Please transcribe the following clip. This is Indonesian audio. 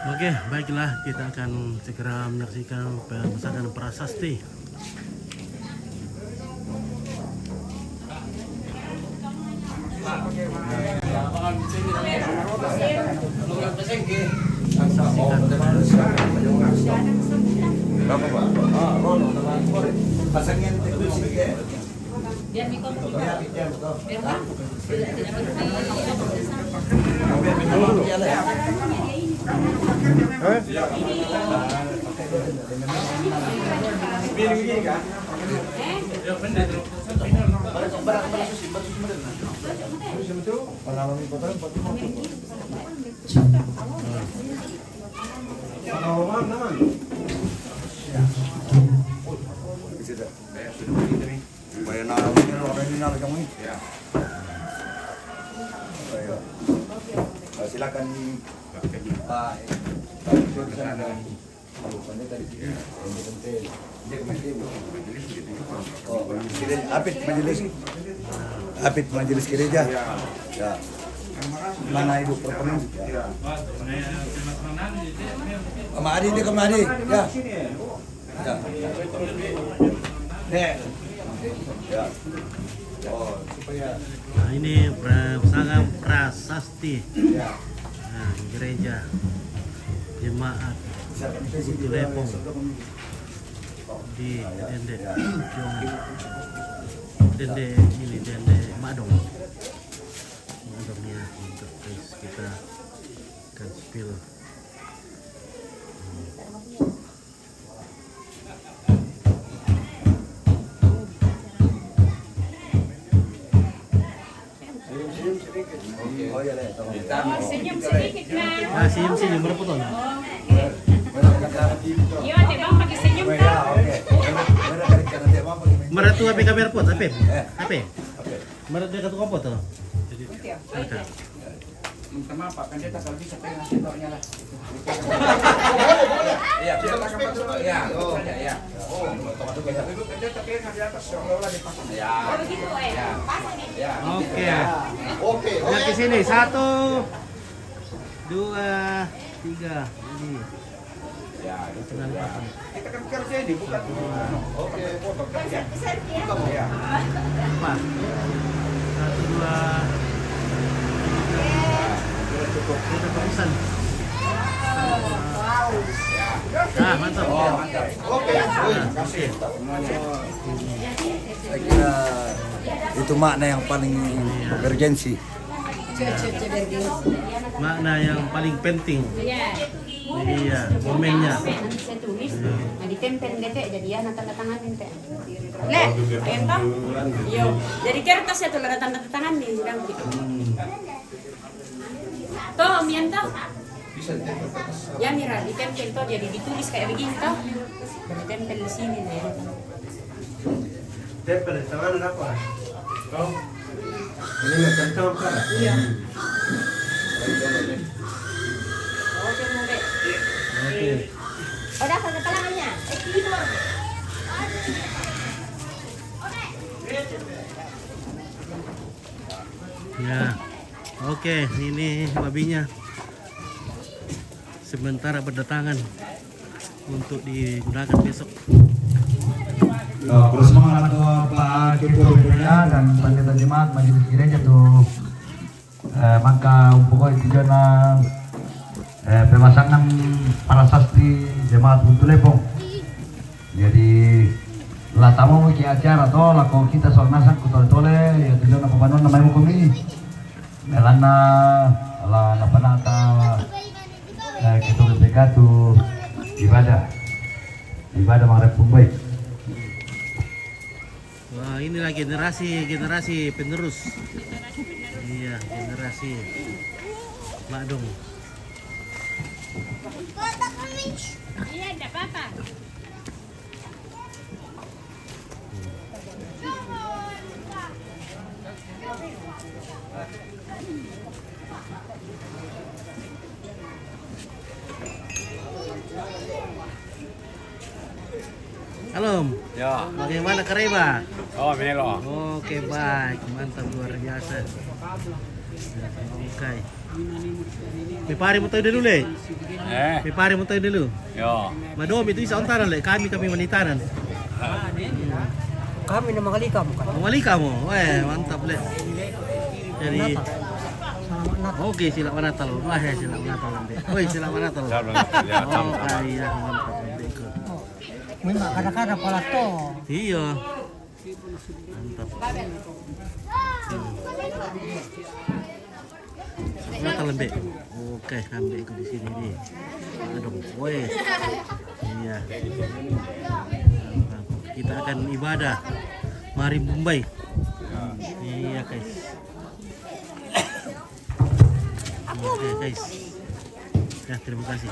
Oke, baiklah kita akan segera menyaksikan pemasangan prasasti. Berapa Pak? Pasangin sedikit. Biar mikon Silakan Pak. Apit majelis gereja. Ya. Mana Ibu Perpening? Ya. Sama Adi ini kemari. Ya. Ya. Nek. Ya. Oh, supaya Nah, ini pemasangan prasasti. Nah, gereja jemaat Butuh Lepong di Dende Dende ini Dende Madong Madongnya untuk kita akan spill. oh ya deh, tolong. senyum sedikit kan. Nah, senyum berapa tahun? Iya, Teh Bang pakai senyum Ya, kan. oke. Benar dari kanan dia mau pakai Meratu apa kamera pot? Apa? Apa? Oke. Meratu dekat apa tuh? Ada. Minta maaf Pak, kan dia tak kalau bisa pegang sentornya lah. Iya, kita pakai apa dulu? Ya, saja ya. Oh, itu kan dia tapi di atas seolah-olah dipasang. Ya. Oh begitu, pasang nih. Ya. Oke. Oke. Lihat ke sini. 1, 2, 3. Ini. Ya, itu Tinggal ya. pasang. Kita kan kerja ini bukan. Oke, foto kerja. Ya. 4. 1, 2. Cukup. Kita pesan. Wow. Nah, mantap. Oh, mantap. Oke, Nah, kasih semuanya. Saya kira itu makna yang paling urgensi. makna yang paling penting. Iya. Iya, momennya. Nanti saya tulis, nah ditempel deh Teh, jadi ya tanda tanganin Teh. Leh, ayo toh. Yo, jadi kertas ya tuh ada tanda tangan nih, bilang gitu. Toh, Om Yanto. Ya Mira, ditempel toh, jadi ditulis kayak begini toh. Ditempel di sini nih. Tempel di tangan apa? Kau? Ini nggak kencang kan? Iya. Oke, Mure. Oke. Udah pakai tangannya. Tidur. Ya. Oke, ini babinya. Sementara berdatangan untuk digunakan besok. Bersemangat atau Pak Ketua Gereja dan pendeta jemaat majelis gereja tuh maka pokoknya tujuan pemasangan prasasti jemaat Butuh Lepong. Jadi lah tamu ke acara toh lah kau kita soal nasak kutole ya tujuan apa panon namanya hukum ini. Melana lah apa nata Ketua BPK tuh ibadah marep baik. Wah, inilah generasi penerus. Iya, generasi Madong. Iya, enggak apa-apa. Halo, Ya. bagaimana Kareba? Oh, Melo. Oke, baik, mantap, luar biasa. Oke. Pipari mo tayo dulu le. Pipari mo tayo dulu. Yo. Madom itu isa ontaran le. Kami manitanan. Kami na mangalika mo kan. Mawali ka mo. Weh, mantap le. Jadi Salamat na. oke sila manatal. Wah, sila manatal le. Woi, sila manatal. Oh, kaya mantap le. May makada-kada pala to. Iya. Mantap. Mata lembek. Oke, ambil ikut di sini nih. Aduh, woi. Iya. Kita akan ibadah. Mari Mumbai. Iya, guys. Oke, guys. Ya, terima kasih.